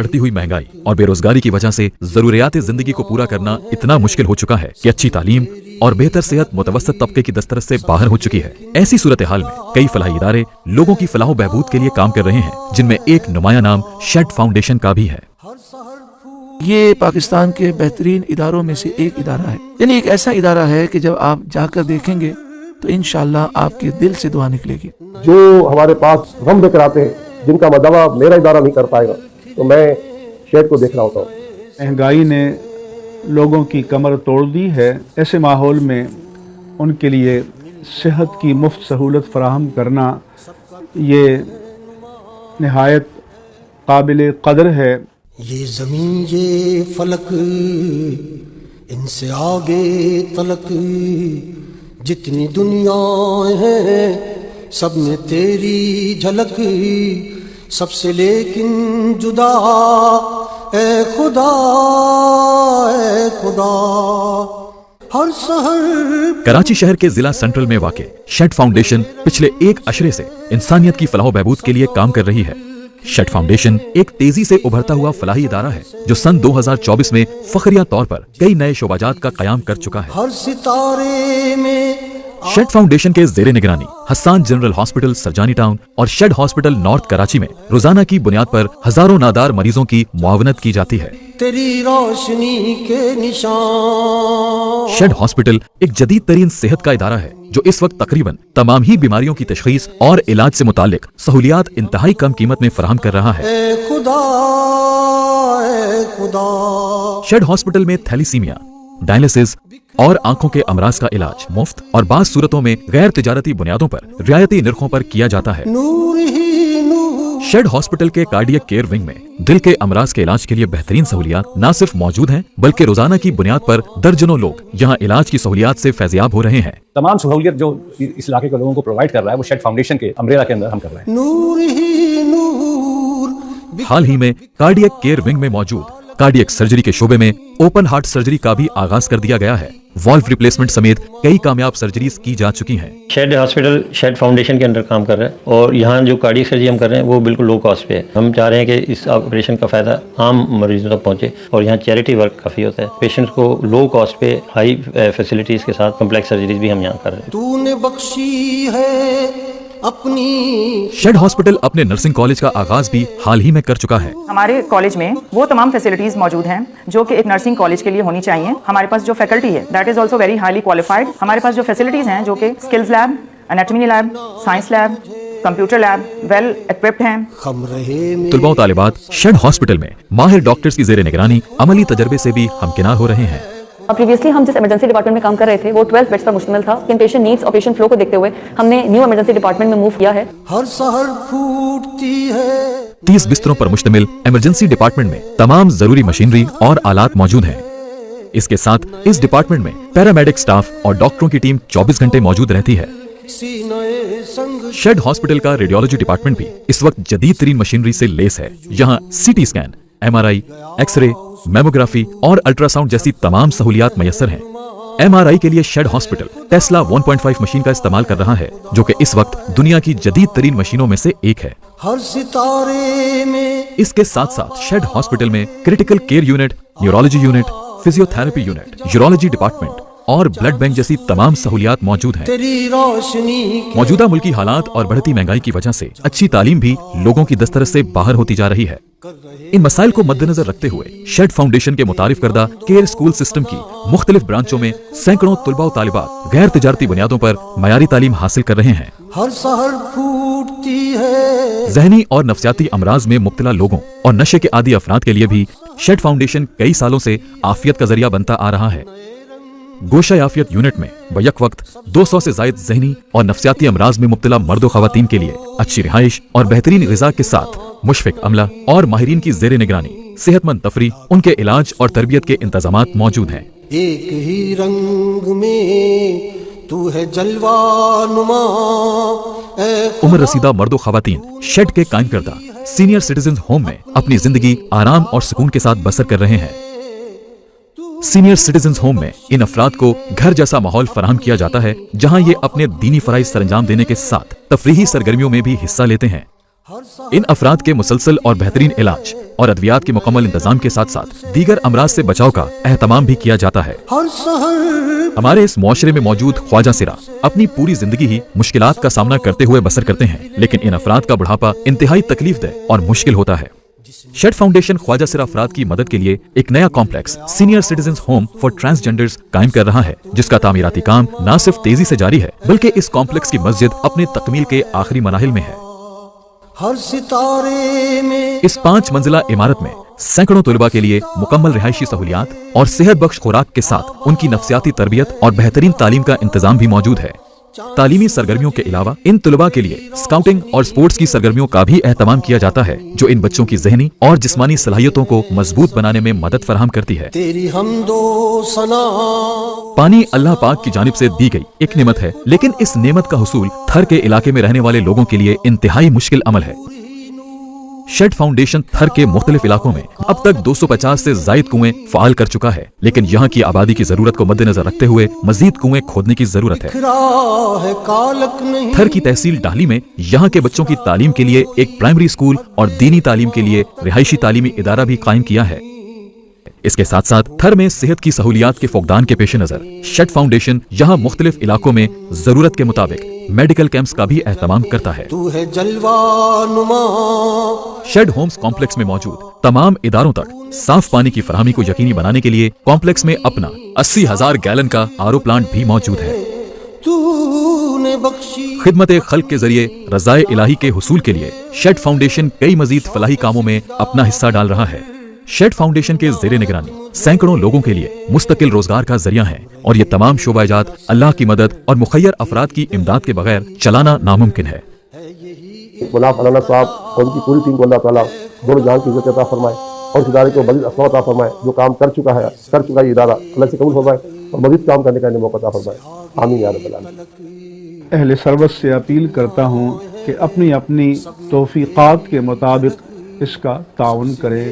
बढ़ती हुई महंगाई और बेरोजगारी की वजह से जरूरियात जिंदगी को पूरा करना इतना मुश्किल हो चुका है कि अच्छी तालीम और बेहतर सेहत मुतवस्सित तबके की दस्तरस से बाहर हो चुकी है। ऐसी सूरत हाल में कई फलाही इदारे लोगों की फलाह बहबूद के लिए काम कर रहे हैं, जिनमें एक नुमाया नाम शेड फाउंडेशन का भी है। ये पाकिस्तान के बेहतरीन इदारों में से एक इदारा है, यानी एक ऐसा इदारा है कि जब आप जाकर देखेंगे तो इंशाअल्लाह आपके दिल से दुआ निकलेगी। जो हमारे पास गम लेकर आते हैं, जिनका मदवा मेरा इदारा नहीं कर पाएगा, तो मैं शेड को देख रहा होता हूँ। महंगाई ने लोगों की कमर तोड़ दी है। ऐसे माहौल में उनके लिए सेहत की मुफ्त सहूलत फराहम करना ये निहायत काबिल कदर है। ये ज़मीन ये फलक इनसे आगे तलक जितनी दुनिया है सब में तेरी झलक, सबसे लेकिन जुदा ए खुदा हर शहर। कराची शहर के जिला सेंट्रल में वाक़ शेड फाउंडेशन पिछले एक अशरे से इंसानियत की फलाह बहबूद के लिए काम कर रही है। शेड फाउंडेशन एक तेजी से उभरता हुआ फलाही इदारा है जो सन 2024 में फखरिया तौर पर कई नए शोबाजात का कयाम कर चुका है। हर सितारे में शेड फाउंडेशन के ज़ेरे निगरानी Hasan general hospital Surjani town और शेड हॉस्पिटल नॉर्थ कराची में रोजाना की बुनियाद पर हजारों नादार मरीजों की मुआवनत की जाती है। तेरी रोशनी के निशान। शेड हॉस्पिटल एक जदीद तरीन सेहत का इदारा है जो इस वक्त तकरीबन तमाम ही बीमारियों की तशखीस और इलाज से मुतालिक सहूलियात इंतहाई कम कीमत में फराहम कर रहा है। ए खुदा शेड हॉस्पिटल में थैलीसीमिया, डायलिसिस और आंखों के अमराज का इलाज मुफ्त और बाज़ सूरतों में गैर तिजारती बुनियादों पर रियायती निर्खों पर किया जाता है। नूर ही नूर। शेड हॉस्पिटल के कार्डियक केयर विंग में दिल के अमराज के इलाज के लिए बेहतरीन सहूलियात न सिर्फ मौजूद हैं बल्कि रोजाना की बुनियाद पर दर्जनों लोग यहाँ इलाज की सहूलियात से फैजियाब हो रहे हैं। तमाम सहूलियत जो इस इलाके के लोगों को प्रोवाइड कर रहा है वो शेड फाउंडेशन के अम्ब्रेला के अंदर हम कर रहे हैं। नूर ही नूर। हाल ही में कार्डियक केयर विंग में मौजूद कार्डियक सर्जरी के शोबे में ओपन हार्ट सर्जरी का भी आगाज कर दिया गया है। वॉल्व रिप्लेसमेंट समेत कई कामयाब सर्जरीज की जा चुकी हैं। शेड हॉस्पिटल शेड फाउंडेशन के अंदर काम कर रहा है और यहाँ जो कार्डियक सर्जरी हम कर रहे हैं वो बिल्कुल लो कॉस्ट पे है। हम चाह रहे हैं कि इस ऑपरेशन का फायदा आम मरीजों तक पहुँचे और यहाँ चैरिटी वर्क काफ़ी होता है। पेशेंट्स को लो कॉस्ट पे हाई फैसिलिटीज़ के साथ कम्प्लेक्स सर्जरीज भी हम यहाँ कर रहे हैं। तूने बख्शी है अपनी। शेड हॉस्पिटल अपने नर्सिंग कॉलेज का आगाज भी हाल ही में कर चुका है। हमारे कॉलेज में वो तमाम फैसिलिटीज मौजूद हैं जो कि एक नर्सिंग कॉलेज के लिए होनी चाहिए। हमारे पास जो फैकल्टी है that is also very highly qualified. हमारे पास जो फैसिलिटीज हैं जो कि skills lab, anatomy lab, science lab, computer lab well equipped हैं। तुलबा तालिबात शेड हॉस्पिटल में माहिर डॉक्टर्स की ज़ेरे निगरानी अमली तजर्बे से भी हमकिनार हो रहे हैं। प्रीवियसली हम जिस इमरजेंसी डिपार्टमेंट में काम कर रहे थे वो 12 बेड्स पर मुश्तमिल था। इन पेशेंट नीड्स और पेशेंट फ्लो को देखते हुए हमने न्यू इमरजेंसी डिपार्टमेंट में मूव किया है। हर शहर फूटती है। 30 बिस्तरों पर मुश्तमिल इमरजेंसी डिपार्टमेंट में तमाम जरूरी मशीनरी और आलात मौजूद हैं। इसके साथ इस डिपार्टमेंट में पैरामेडिक स्टाफ और डॉक्टरों की टीम 24 घंटे मौजूद रहती है। शेड हॉस्पिटल का रेडियोलॉजी डिपार्टमेंट भी इस वक्त जदीद तरीन मशीनरी से लेस है। यहाँ CT scan, MRI, X ray, mammography और अल्ट्रासाउंड जैसी तमाम सहूलियात मयसर हैं। MRI के लिए शेड हॉस्पिटल टेस्ला 1.5 मशीन का इस्तेमाल कर रहा है जो कि इस वक्त दुनिया की जदीद तरीन मशीनों में से एक है। हर सितारे में। इसके साथ साथ शेड हॉस्पिटल में critical care unit, neurology unit, physiotherapy unit, urology department और ब्लड बैंक जैसी तमाम सहूलियात मौजूद हैं। तेरी रोशनी। मौजूदा मुल्की हालात और बढ़ती महंगाई की वजह से अच्छी तालीम भी लोगों की दस्तरस से बाहर होती जा रही है। इन मसाइल को मद्देनजर रखते हुए शेड फाउंडेशन के मुतारिफ करदा केयर स्कूल सिस्टम की मुख्तलिफ ब्रांचों में सैकड़ों तुलबा और तालिबात गैर तिजारती बुनियादों पर मयारी तालीम हासिल कर रहे हैं। हर शहर फूटती है। जहनी और नफ्सियाती अमराज में मुब्तला लोगों और नशे के आदी अफराद के लिए भी शेड फाउंडेशन कई सालों से आफियत का जरिया बनता आ रहा है। गोशा याफियत यूनिट में बैक वक्त 200 से जायद जहनी और नफ्सियाती अमराज में मुब्तला मर्द व खवातीन के लिए अच्छी रिहाइश और बेहतरीन ग़िज़ा के साथ मुशफ़िक अमला और माहिरीन की ज़ेरे निगरानी सेहतमंद तफरी, उनके इलाज और तरबियत के इंतजामात मौजूद हैं। एक ही रंग में तू है जलवा नुमा। उम्र रसीदा मर्द व खवातीन शेड के कायम करदा सीनियर सिटीजन होम में अपनी जिंदगी आराम और सुकून के साथ बसर कर रहे हैं। सीनियर सिटीजन होम में इन अफराद को घर जैसा माहौल फराहम किया जाता है जहां ये अपने दीनी फराइज सरंजाम देने के साथ तफरीही सरगर्मियों में भी हिस्सा लेते हैं। इन अफराद के मुसलसल और बेहतरीन इलाज और अद्वियात के मुकम्मल इंतजाम के साथ साथ दीगर अमराज से बचाव का एहतमाम भी किया जाता है। हर सहर हमारे इस मुआशरे में मौजूद ख्वाजा सिरा अपनी पूरी जिंदगी ही मुश्किलात का सामना करते हुए बसर करते हैं, लेकिन इन अफराद का बुढ़ापा इंतहाई तकलीफदेह और मुश्किल होता है। शेड फाउंडेशन ख्वाजा सिरा अफराद की मदद के लिए एक नया complex senior citizens home for transgenders कायम कर रहा है, जिसका तामीराती काम न सिर्फ तेजी से जारी है बल्कि इस कॉम्प्लेक्स की मस्जिद अपने तकमील के आखिरी मराहिल में है। हर सितारे में इस 5 मंजिला इमारत में सैकड़ों तलबा के लिए मुकम्मल रिहायशी सहूलियात और सेहत बख्श खुराक के साथ उनकी नफ्सियाती तरबियत और बेहतरीन तालीम का इंतजाम भी मौजूद है। तालीमी सरगर्मियों के अलावा इन तलबा के लिए स्काउटिंग और स्पोर्ट्स की सरगर्मियों का भी एहतमाम किया जाता है, जो इन बच्चों की ज़हनी और जिस्मानी सलाहियतों को मजबूत बनाने में मदद फराहम करती है। तेरी हमदो सना पानी अल्लाह पाक की जानिब से दी गई एक नेमत है, लेकिन इस नेमत का हुसूल थर के इलाके में रहने वाले लोगों के लिए इंतहाई मुश्किल अमल है। शेड फाउंडेशन थर के मुख्तलिफ इलाकों में अब तक 250 से जायद कुएं फाल कर चुका है, लेकिन यहाँ की आबादी की जरूरत को मद्देनजर रखते हुए मजीद कुएं खोदने की जरूरत है। है कालक नहीं थर की तहसील डाहली में यहाँ के बच्चों की तालीम के लिए एक प्राइमरी स्कूल और दीनी तालीम के लिए रिहायशी तालीमी इदारा भी कायम किया है। इसके साथ साथ थर में सेहत की सहूलियात के फुकदान के पेश नजर शेड फाउंडेशन यहाँ मुख्तलिफ इलाकों में जरूरत के मुताबिक मेडिकल कैंप्स का भी एहतमाम करता है। तू है जलवा नुमा शेड होम्स कॉम्प्लेक्स में मौजूद तमाम इदारों तक साफ पानी की फराहमी को यकीनी बनाने के लिए कॉम्प्लेक्स में अपना 80,000 गैलन का आरओ प्लांट भी मौजूद है। तूने बख्शी खिदमत खल्क के जरिए रज़ाए इलाही के हुसूल के लिए शेड फाउंडेशन कई मजीद फलाही कामों में अपना हिस्सा डाल रहा है। शेड फाउंडेशन के ज़ेरे निगरानी सैकड़ों लोगों के लिए मुस्तकिल रोजगार का जरिया है और ये तमाम शोबाजात अल्लाह की मदद और मुखय्यर अफराद की इमदाद के बगैर चलाना नामुमकिन है। मुनाफ अलाना साहब और उनकी पूरी टीम को अल्लाह ताला दोनों जान की इज्जत अता फरमाए और इस इदारे को मज़ीद असमा अता फरमाए। जो काम कर चुका ये इदारा अल्लाह से कबूल फरमाए और मज़ीद काम करने का मौका अता फरमाए। आमीन या रब्बल आलमीन। अहले सरबत से अपील करता हूँ कि अपनी अपनी तौफीक़ात के मुताबिक इसका ताउन करें।